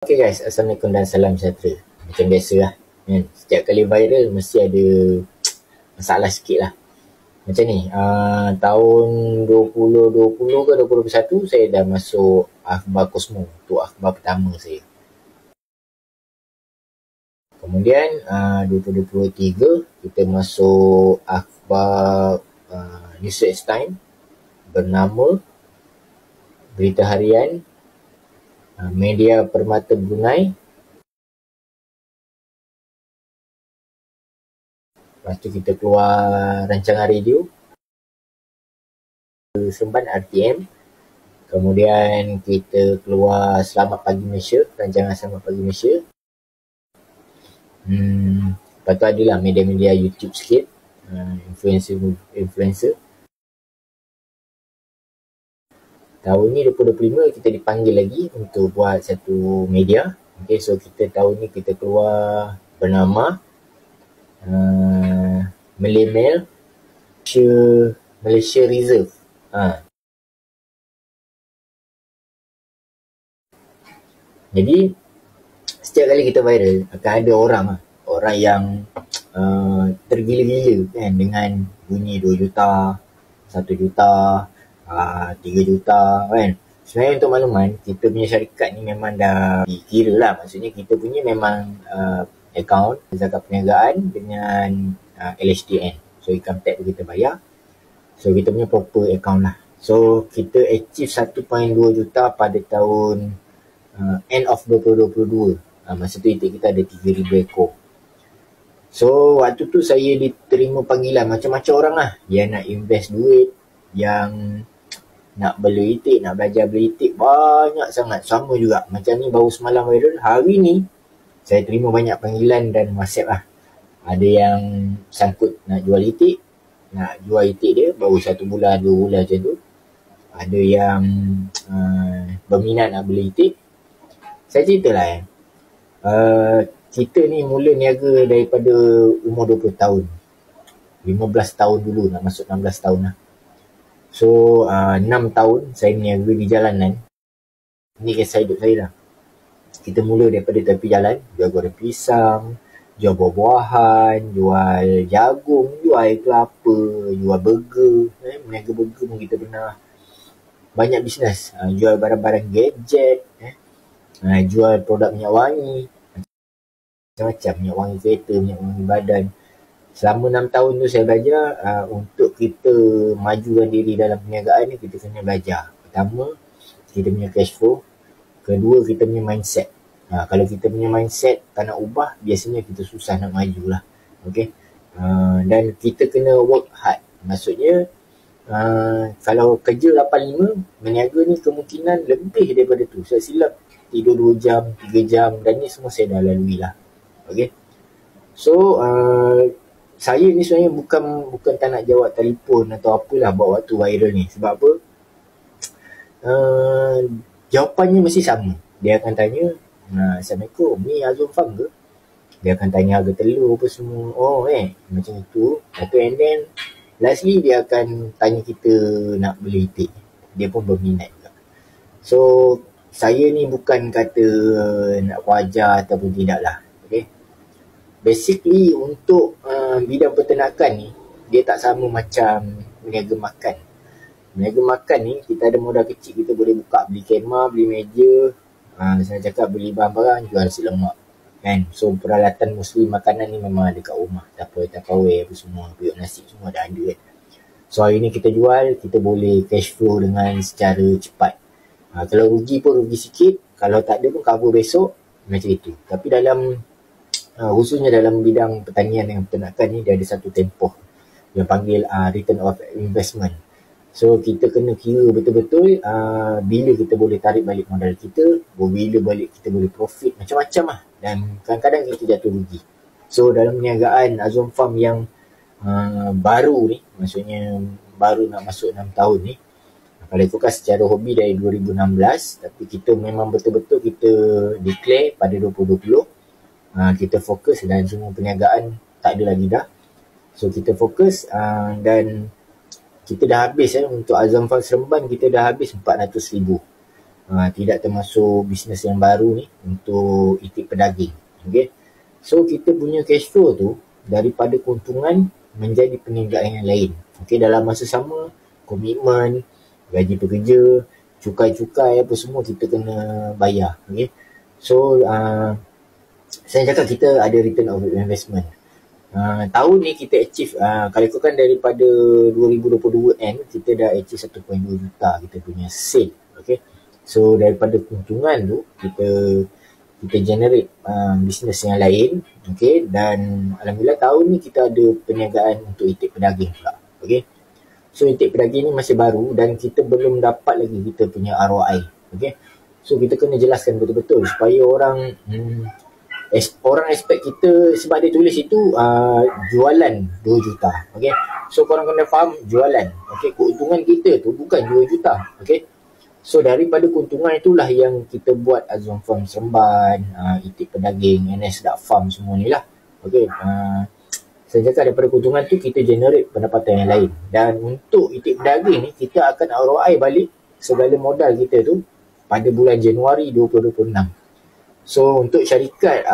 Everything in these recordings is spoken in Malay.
Okay guys, Assalamualaikum dan salam sejahtera. Macam biasa lah kan? Setiap kali viral mesti ada masalah sikit lah. Macam ni, tahun 2020 ke 2021 saya dah masuk akhbar Cosmo. Tu akhbar pertama saya. Kemudian 2023 kita masuk akhbar New Straits Times bernama Berita Harian Media Permata Brunei. Lepas tu kita keluar rancangan radio Seremban RTM. Kemudian kita keluar Selamat Pagi Malaysia, rancangan Selamat Pagi Malaysia. Lepas tu adalah media-media YouTube sikit, influencer. Tahun ni 2025 kita dipanggil lagi untuk buat satu media. Okay, so kita tahun ni kita keluar bernama Malay Mail Malaysia Reserve. Jadi setiap kali kita viral akan ada orang yang tergila-gila kan dengan bunyi 2 juta, 1 juta, 3 juta kan. Sebenarnya untuk makluman, kita punya syarikat ni memang dah dikira lah. Maksudnya kita punya memang akaun zakat perniagaan dengan LHDN. So income tax kita bayar. So kita punya proper akaun lah. So kita achieve 1.2 juta pada tahun end of 2022. Masa tu itik kita ada 3,000 ekor. So waktu tu saya diterima panggilan macam-macam orang lah. Yang nak invest duit, yang nak beli itik, nak belajar beli itik, banyak sangat. Sama juga macam ni baru semalam viral. Hari ni saya terima banyak panggilan dan WhatsApp lah. Ada yang sangkut nak jual itik, nak jual itik dia baru 1 bulan 2 bulan macam tu. Ada yang berminat nak beli itik. Saya ceritalah kita ni mula niaga daripada umur 20 tahun. 15 tahun dulu, nak masuk 16 tahun lah. So 6 tahun saya niaga di jalanan. Ni kisah hidup saya lah. Kita mula daripada tepi jalan, jual goreng pisang, jual buah-buahan, jual jagung, jual kelapa, jual burger. Meniaga burger pun kita pernah. Banyak bisnes, jual barang-barang gadget, jual produk minyak wangi, macam-macam, minyak wangi kereta, minyak wangi badan. Selama 6 tahun tu saya belajar untuk kita majukan diri dalam perniagaan ni, kita kena belajar. Pertama, kita punya cash flow. Kedua, kita punya mindset. Kalau kita punya mindset tak nak ubah, biasanya kita susah nak maju lah. Okay? Dan kita kena work hard. Maksudnya, kalau kerja 8-5, berniaga ni kemungkinan lebih daripada tu. Saya silap tidur 2 jam, 3 jam dan ni semua saya dah lalui lah. Okay? So, saya ni sebenarnya bukan tak nak jawab telefon atau apalah buat waktu viral ni. Sebab apa? Jawapannya mesti sama. Dia akan tanya, Assalamualaikum, ni Azul Farm ke? Dia akan tanya harga telur apa semua. Macam itu. Lepas tu and then lastly dia akan tanya kita nak beli itik. Dia pun berminat juga. So saya ni bukan kata nak wajar ataupun tidak lah. Okay? Basically untuk bidang peternakan ni, dia tak sama macam berniaga makan. Berniaga makan ni, kita ada modal kecil, kita boleh buka, beli kemah, beli meja, saya cakap beli bahan-bahan, jual nasi lemak kan. So peralatan mostly makanan ni memang ada kat rumah. Tupperware apa semua, periuk nasi semua dah ada kan. So hari ni kita jual, kita boleh cash flow dengan secara cepat. Kalau rugi pun rugi sikit, kalau tak ada pun cover besok, macam itu. Tapi dalam khususnya dalam bidang pertanian dan peternakan ni, dia ada satu tempoh yang panggil return of investment. So kita kena kira betul-betul bila kita boleh tarik balik modal kita, bila balik kita boleh profit, macam-macam lah. Dan kadang-kadang kita jatuh rugi. So dalam perniagaan Azul Farm yang baru ni, maksudnya baru nak masuk 6 tahun ni, kalau ikutkan secara hobi dari 2016, tapi kita memang betul-betul kita declare pada 2020. Kita fokus dan semua perniagaan tak ada lagi dah. So kita fokus dan kita dah habis untuk Azam Farm Seremban, kita dah habis 400,000. tidak termasuk bisnes yang baru ni untuk itik pedaging. Okay. So kita punya cash flow tu daripada keuntungan menjadi perniagaan yang lain. Okay, dalam masa sama, komitmen, gaji pekerja, cukai-cukai apa semua kita kena bayar. Okay. So saya cakap kita ada return of investment. Tahun ni kita achieve, kalau ikutkan daripada 2022 end, kita dah achieve 1.2 juta kita punya sale. Okay. So daripada keuntungan tu kita generate bisnes yang lain. Okay. Dan alhamdulillah tahun ni kita ada perniagaan untuk itik pedaging pula. Okay. So itik pedaging ni masih baru dan kita belum dapat lagi kita punya ROI. Okay. So kita kena jelaskan betul-betul supaya orang expect kita, sebab dia tulis itu jualan 2 juta. Okay. So korang kena faham jualan. Okay. Keuntungan kita tu bukan 2 juta. Okay. So daripada keuntungan itulah yang kita buat Azwan Farm Seremban, itik pedaging, NS.farm semua ni lah. Okay. Saya cakap daripada keuntungan tu kita generate pendapatan yang lain. Dan untuk itik pedaging ni kita akan ROI balik segala modal kita tu pada bulan Januari 2026. So untuk syarikat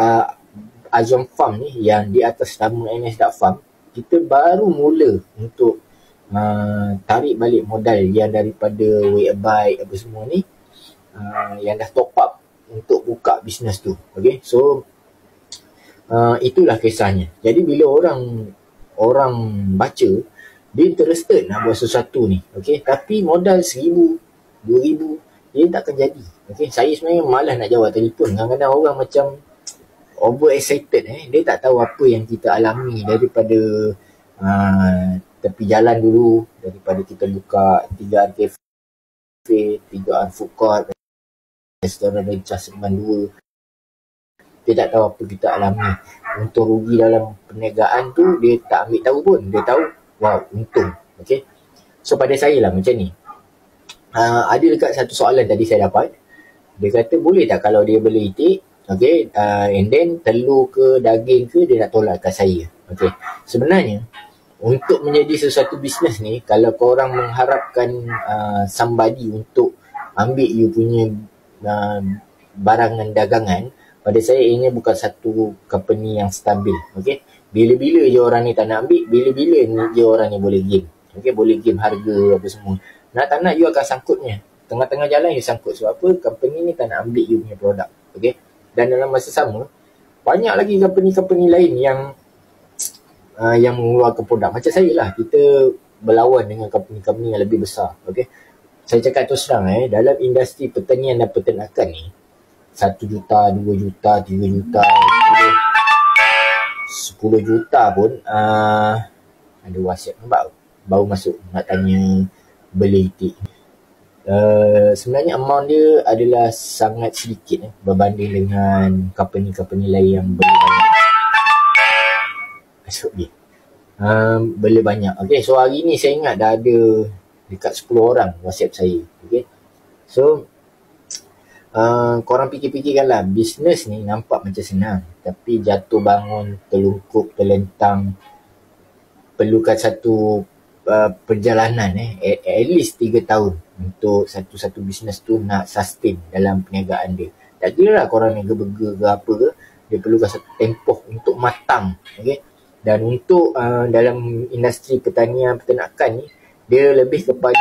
Azwan Farm ni yang di atas nama NS.farm, kita baru mula untuk tarik balik modal yang daripada Way a Bike apa semua ni, yang dah top up untuk buka bisnes tu. Okay. So itulah kisahnya. Jadi bila orang baca, dia interested nak buat sesuatu ni. Okay. Tapi modal 1,000, 2,000 dia takkan jadi. Okay. Saya sebenarnya malas nak jawab telefon. Kadang-kadang orang macam over excited. Dia tak tahu apa yang kita alami daripada tepi jalan dulu, daripada kita buka 3R Cafe, 3R Food Court, restoran Rencah Seremban 2. Dia tak tahu apa kita alami. Untung rugi dalam perniagaan tu dia tak ambil tahu pun. Dia tahu, wow, untung. Okay. So pada saya lah macam ni. Ada dekat satu soalan tadi saya dapat. Dia kata boleh tak kalau dia beli itik, okay, and then telur ke daging ke dia nak tolak kat saya. Okay. Sebenarnya untuk menjadi sesuatu bisnes ni, kalau korang mengharapkan somebody untuk ambil you punya barangan dagangan, pada saya ini bukan satu company yang stabil. Okay. Bila-bila je orang ni tak nak ambil, bila-bila je orang ni boleh game. Okay, boleh game harga apa semua. Nak tak nak you akan sangkutnya. Tengah-tengah jalan you sangkut. Sebab apa? Company ni tak nak ambil you punya produk. Okay. Dan dalam masa sama, banyak lagi company-company lain yang mengeluarkan produk. Macam saya lah. Kita berlawan dengan company-company yang lebih besar. Okay. Saya cakap terus terang dalam industri pertanian dan peternakan ni, 1 juta, 2 juta, 3 juta, 10 juta pun ada WhatsApp nampak baru masuk nak tanya beli itik. Sebenarnya amount dia adalah sangat sedikit berbanding dengan company-company lain yang beli banyak. Beli banyak. Okay, so hari ni saya ingat dah ada dekat 10 orang WhatsApp saya. Okay. So korang fikir-fikirkanlah, bisnes ni nampak macam senang, tapi jatuh bangun, terlungkup, terlentang, perlukan satu perjalanan at least 3 tahun untuk satu bisnes tu nak sustain dalam perniagaan dia. Tak kira lah korang niaga burger ke apa ke, dia perlukan satu tempoh untuk matang. Okay? Dan untuk dalam industri pertanian peternakan ni, dia lebih kepada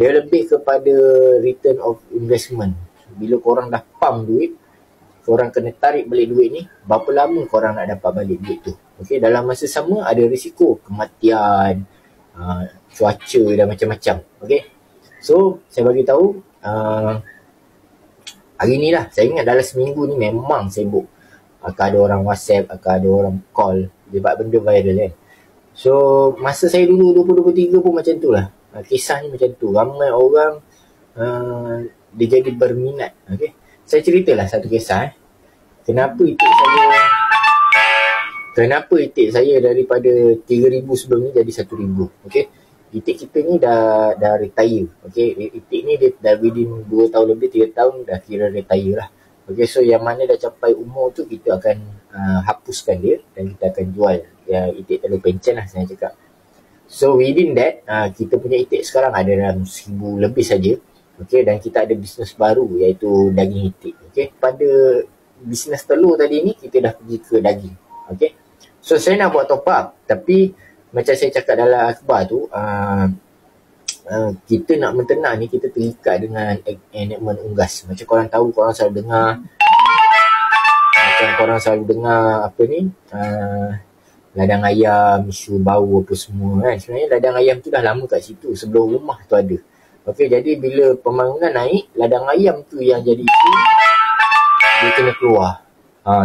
dia lebih kepada return of investment. Bila korang dah pump duit, korang kena tarik balik duit ni, berapa lama korang nak dapat balik duit tu. Okay, dalam masa sama ada risiko kematian, cuaca dan macam-macam. Okay, so saya bagi tahu hari ni lah, saya ingat dalam seminggu ni memang sibuk. Akan ada orang WhatsApp, akan ada orang call, sebab benda viral kan. So masa saya dulu 2023 pun macam tu lah. Kisah ni macam tu. Ramai orang dia jadi berminat. Okay, saya ceritalah satu kisah. Kenapa itik saya daripada 3,000 sebelum ni jadi 1,000. Okay, itik kita ni dah retire. Okay, itik ni dia dah within 2 tahun lebih, 3 tahun dah kira retire lah. Okay, so yang mana dah capai umur tu kita akan hapuskan dia dan kita akan jual itik telur pencen lah saya cakap. So within that, kita punya itik sekarang ada dalam 1,000 lebih saja. Okay, dan kita ada bisnes baru iaitu daging itik. Okay, pada bisnes telur tadi ni kita dah pergi ke daging. Okay, so saya nak buat top up, tapi macam saya cakap dalam akhbar tu, kita nak menternak ni kita terikat dengan enakmen unggas. Macam korang tahu, korang selalu dengar apa ni, ladang ayam, isu bau apa semua kan. Sebenarnya ladang ayam tu dah lama kat situ, sebelum rumah tu ada. Okey, jadi bila pembangunan naik, ladang ayam tu yang jadi isu, dia kena keluar.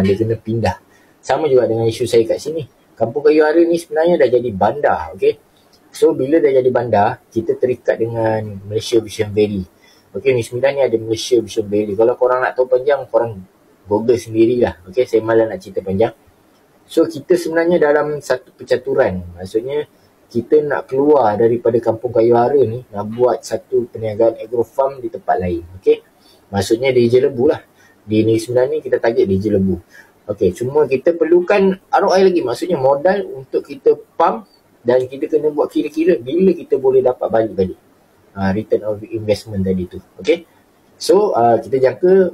Dia kena pindah. Sama juga dengan isu saya kat sini. Kampung Kayu Ara ni sebenarnya dah jadi bandar. Okey, so bila dah jadi bandar, kita terikat dengan Malaysia Vision Valley. Okey, Negeri Sembilan ni ada Malaysia Vision Valley. Kalau korang nak tahu panjang, korang Google sendirilah. Okey, saya malas nak cerita panjang. So kita sebenarnya dalam satu percaturan. Maksudnya kita nak keluar daripada Kampung Kayu Ara ni, nak buat satu perniagaan agrofarm di tempat lain. Okey, maksudnya di Jelebu lah. Di Negeri Sembilan ni kita target di Jelebu. Okey, cuma kita perlukan ROI lagi. Maksudnya modal untuk kita pump, dan kita kena buat kira-kira bila kita boleh dapat balik return of investment tadi tu. Okay, so kita jangka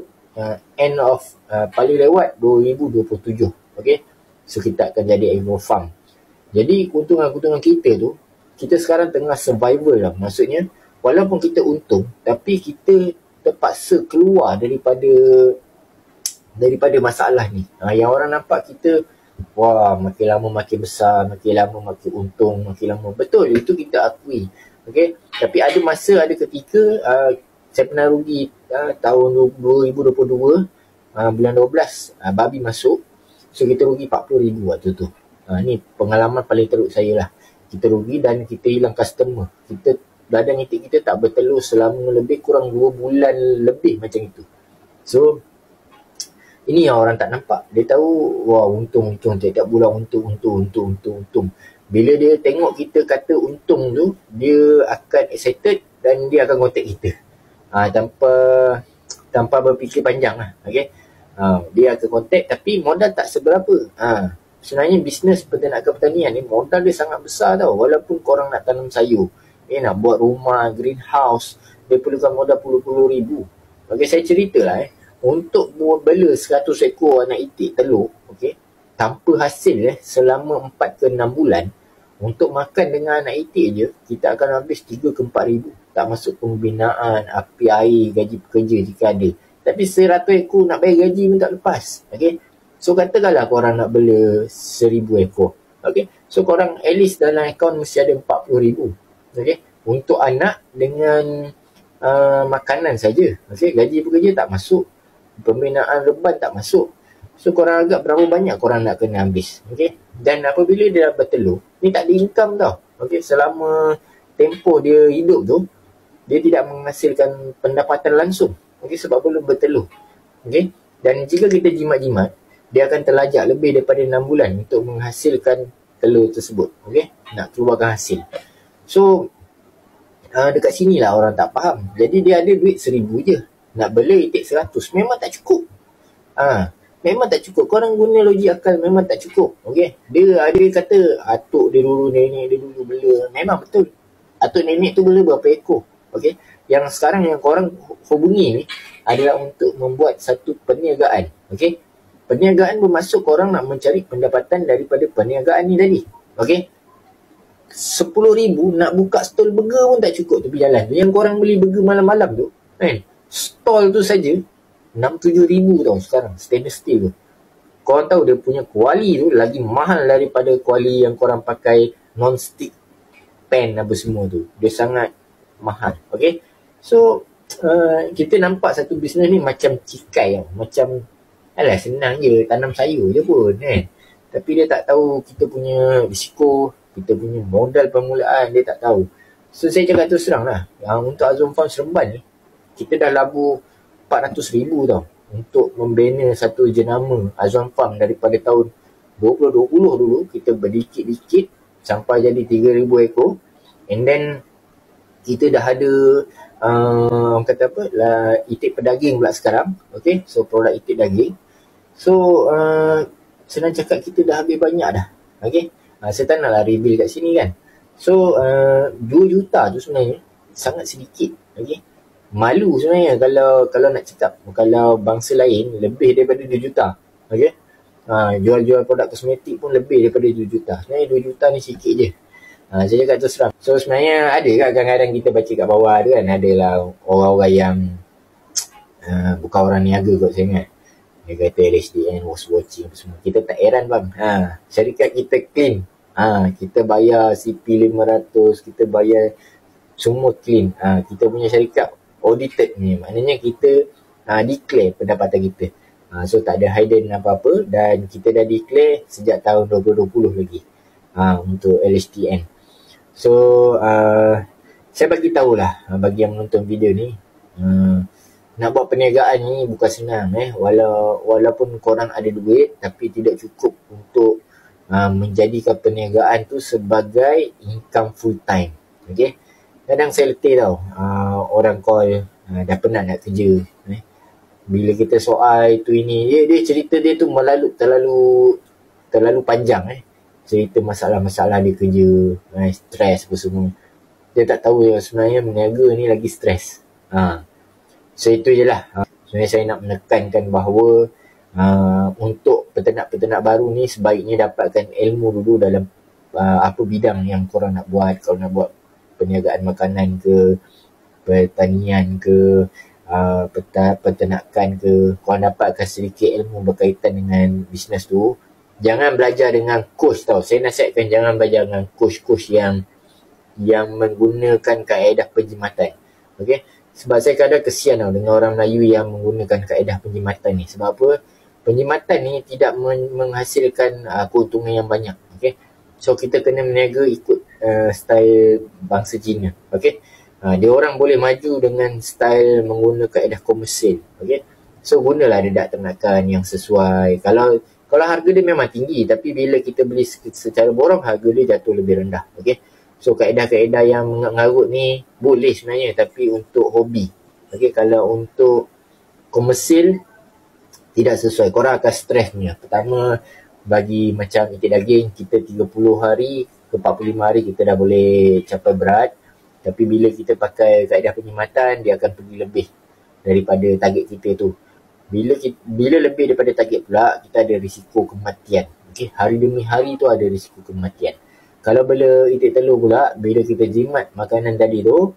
end of paling lewat 2027. Okay, so kita akan jadi agro farm. Jadi keuntungan-keuntungan kita tu, kita sekarang tengah survival lah. Maksudnya walaupun kita untung, tapi kita terpaksa keluar daripada masalah ni. Yang orang nampak kita, wah, makin lama makin besar, makin lama makin untung, makin lama. Betul, itu kita akui. Okay? Tapi ada masa, ada ketika saya pernah rugi tahun 2022, bulan 12, babi masuk. So kita rugi 40,000 waktu tu. Ni pengalaman paling teruk saya lah. Kita rugi dan kita hilang customer. Ladang itik kita tak bertelur selama lebih kurang 2 bulan lebih macam itu. So ini yang orang tak nampak. Dia tahu, wah, untung. Tiap bulan untung. Bila dia tengok kita kata untung tu, dia akan excited dan dia akan contact kita. Tanpa berfikir panjang lah. Okay? Dia akan contact, tapi modal tak seberapa. Sebenarnya bisnes peternakan pertanian ni, modal dia sangat besar tau. Walaupun korang nak tanam sayur, nak buat rumah, greenhouse, dia perlukan modal puluh-puluh ribu. Okay, saya cerita lah untuk bela 100 ekor anak itik telur, okay, tanpa hasil selama 4 ke 6 bulan, untuk makan dengan anak itik je, kita akan habis 3 ke 4 ribu. Tak masuk pembinaan, api air, gaji pekerja jika ada. Tapi 100 ekor nak bayar gaji pun tak lepas. Okay, so katakanlah korang nak bela 1,000 ekor. Okay, so korang at least dalam akaun mesti ada 40,000. Okay, untuk anak dengan makanan saja. Okay, gaji pekerja tak masuk, pembinaan reban tak masuk. So korang agak berapa banyak korang nak kena habis. Okay, dan apabila dia dah bertelur, ni tak ada income tau. Okay, selama tempoh dia hidup tu, dia tidak menghasilkan pendapatan langsung. Okay, sebab belum bertelur. Okay, dan jika kita jimat-jimat, dia akan terlajak lebih daripada 6 bulan untuk menghasilkan telur tersebut. Okay, nak keluarkan hasil. So dekat sini lah orang tak faham. Jadi dia ada duit 1,000 je, nak bela itik 100 memang tak cukup. Memang tak cukup. Korang guna logik akal, memang tak cukup. Okay, dia ada kata atuk dia dulu, nenek dia dulu bela. Memang betul, atuk nenek tu bela berapa ekor. Okay, yang sekarang yang korang hubungi ni adalah untuk membuat satu perniagaan. Okay, perniagaan bermaksud korang nak mencari pendapatan daripada perniagaan ni tadi. Okay, 10,000 nak buka stol burger pun tak cukup tepi jalan. Yang korang beli burger malam-malam tu, stol tu saja 6-7 ribu tau sekarang, stainless steel tu. Korang tahu dia punya kuali tu lagi mahal daripada kuali yang korang pakai non-stick pan apa semua tu. Dia sangat mahal. Okay, so kita nampak satu bisnes ni macam cikai tau. Macam alah senang je, tanam sayur je pun tapi dia tak tahu kita punya risiko, kita punya modal permulaan, dia tak tahu. So saya cakap terus terang lah, untuk Azom Farm Seremban ni, kita dah labur 400,000 tau untuk membina satu jenama Azwan Farm daripada tahun 2020 dulu. Kita berdikit-dikit sampai jadi 3,000 ekor, and then kita dah ada orang kata apa lah, itik pedaging pula sekarang. Okay, so produk itik daging. So senang cakap kita dah habis banyak dah. Okay, saya tak naklah reveal kat sini kan. So 2 juta tu sebenarnya sangat sedikit. Okay? Malu sebenarnya kalau nak cakap, kalau bangsa lain lebih daripada 2 juta. Okay? Jual-jual produk kosmetik pun lebih daripada 2 juta. Sebenarnya 2 juta ni sikit je. Saya cakap terus terang. So sebenarnya ada kan kadang-kadang kita baca kat bawah tu kan, adalah orang-orang yang bukan orang niaga kot saya ingat. Dia kata LHDN was watching semua. Kita tak heran bang. Syarikat kita clean. Kita bayar CP500, kita bayar semua clean. Kita punya syarikat audited ni. Maknanya kita declare pendapatan kita. So tak ada hidden apa-apa, dan kita dah declare sejak tahun 2020 lagi untuk LHDN. So saya bagi tahulah bagi yang menonton video ni, nak buat perniagaan ni bukan senang. Walaupun korang ada duit, tapi tidak cukup untuk menjadikan perniagaan tu sebagai income full time. Okay? Kadang saya letih tau, orang call dah penat nak kerja. Bila kita soal itu ini, dia cerita dia tu terlalu panjang. Cerita masalah-masalah dia kerja, stres apa semua. Dia tak tahu sebenarnya berniaga ni lagi stres. So itu je lah. Sebenarnya saya nak menekankan bahawa untuk peternak-peternak baru ni sebaiknya dapatkan ilmu dulu dalam apa bidang yang korang nak buat. Kalau nak buat perniagaan makanan ke, pertanian ke, peternakan ke, korang dapatkan sedikit ilmu berkaitan dengan bisnes tu. Jangan belajar dengan coach tau. Saya nasihatkan jangan belajar dengan coach-coach yang menggunakan kaedah penjimatan. Okay? Sebab saya kadang kesian tau dengan orang Melayu yang menggunakan kaedah penjimatan ni. Sebab apa? Penjimatan ni tidak menghasilkan keuntungan yang banyak. Okay? So kita kena meniaga ikut style bangsa Cina. Okay? Dia orang boleh maju dengan style menggunakan kaedah komersil. Okay? So gunalah dedak ternakan yang sesuai. Kalau harga dia memang tinggi, tapi bila kita beli secara borong, harga dia jatuh lebih rendah. Okay? So kaedah-kaedah yang mengarut ni boleh sebenarnya, tapi untuk hobi. Okay, kalau untuk komersil tidak sesuai. Korang akan stres punya. Pertama, bagi macam itik daging, kita 30 hari ke 45 hari kita dah boleh capai berat. Tapi bila kita pakai kaedah penjimatan, dia akan pergi lebih daripada target kita tu. Bila lebih daripada target pula, kita ada risiko kematian. Okay, hari demi hari tu ada risiko kematian. Kalau bila itik telur pula, bila kita jimat makanan tadi tu,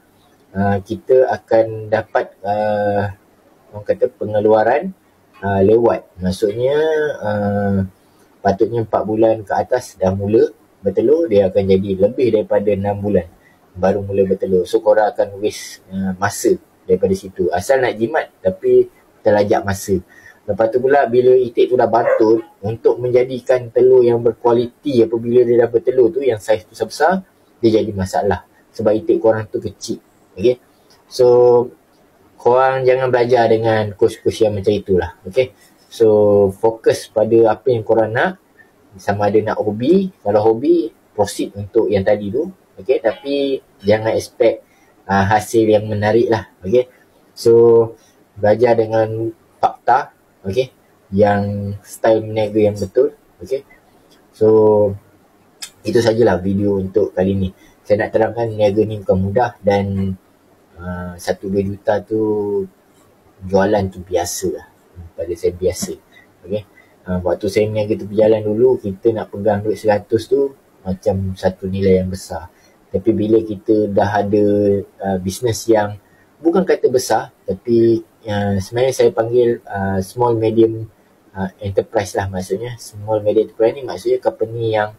kita akan dapat orang kata pengeluaran lewat. Maksudnya patutnya 4 bulan ke atas dah mula bertelur, dia akan jadi lebih daripada 6 bulan baru mula bertelur. So korang akan waste masa daripada situ. Asal nak jimat tapi terlajak masa. Lepas tu pula bila itik tu dah bantul, untuk menjadikan telur yang berkualiti apabila dia dah bertelur tu, yang saiz besar-besar, dia jadi masalah. Sebab itik korang tu kecil. Okay? So, korang jangan belajar dengan coach-coach yang macam itulah. Okay? So, fokus pada apa yang korang nak. Sama ada nak hobi. Kalau hobi, proceed untuk yang tadi tu. Okay? Tapi, jangan expect hasil yang menarik lah. Okay? So, belajar dengan fakta. Okay, yang style meniaga yang betul. Okay, so itu sajalah video untuk kali ni. Saya nak terangkan meniaga ni bukan mudah, dan 1-2 juta tu jualan tu biasa lah. Pada saya biasa. Okay, waktu saya meniaga tu berjalan dulu, kita nak pegang duit 100 tu macam satu nilai yang besar. Tapi bila kita dah ada bisnes yang bukan kata besar, tapi sebenarnya saya panggil small medium enterprise lah. Maksudnya small medium enterprise ni maksudnya company yang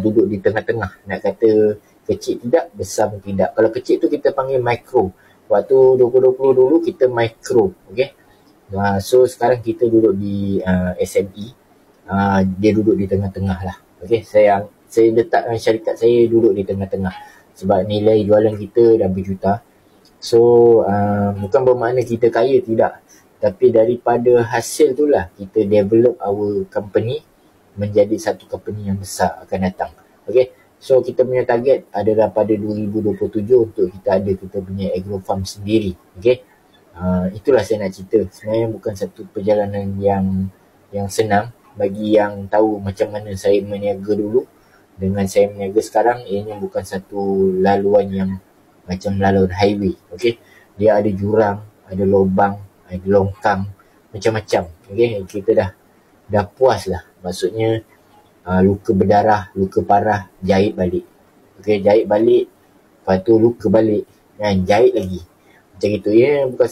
duduk di tengah-tengah. Nak kata kecil tidak, besar pun tidak. Kalau kecil tu kita panggil micro. Waktu 2020 dulu kita micro. Okay? So sekarang kita duduk di SME. Dia duduk di tengah-tengah lah. Okay? Saya letakkan syarikat saya duduk di tengah-tengah. Sebab nilai jualan kita dah berjuta. So bukan bermakna kita kaya, tidak. Tapi daripada hasil tu lah kita develop our company menjadi satu company yang besar akan datang. Okay, so kita punya target adalah pada 2027 untuk kita ada kita punya agro farm sendiri. Okay, itulah saya nak cerita. Sebenarnya bukan satu perjalanan yang senang bagi yang tahu macam mana saya meniaga dulu. dengan saya meniaga sekarang, ianya bukan satu laluan yang macam laluan highway. Okey, dia ada jurang, ada lubang, ada longkang, macam-macam. Okey, kita dah puas lah. Maksudnya luka berdarah, luka parah, jahit balik. Okey, jahit balik, lepas tu luka balik, kan, jahit lagi. Macam itu. Ia bukan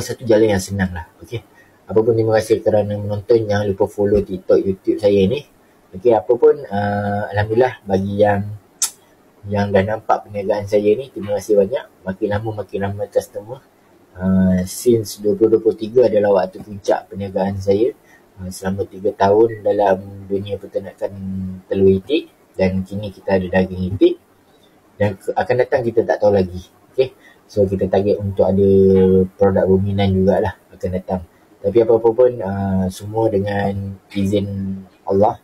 satu jalan yang senang lah. Okey, apa pun terima kasih kerana menonton. Jangan lupa follow TikTok, YouTube saya ni. Okey, apa pun alhamdulillah bagi yang dah nampak perniagaan saya ni, terima kasih banyak. Makin lama makin ramai customer. Since 2023 adalah waktu puncak perniagaan saya. Selama 3 tahun dalam dunia peternakan telur itik, dan kini kita ada daging itik, dan akan datang kita tak tahu lagi. Okay? So kita target untuk ada produk ruminan jugalah akan datang. Tapi apa-apa pun semua dengan izin Allah.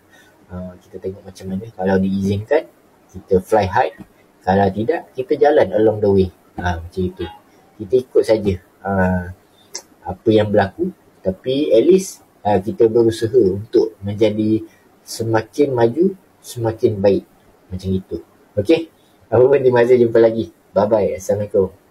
Kita tengok macam mana. Kalau diizinkan, kita fly high. Kalau tidak, kita jalan along the way. Macam itu. Kita ikut saja apa yang berlaku. Tapi at least kita berusaha untuk menjadi semakin maju, semakin baik. Macam itu. Okey? Apa pun terima kasih, jumpa lagi. Bye-bye. Assalamualaikum.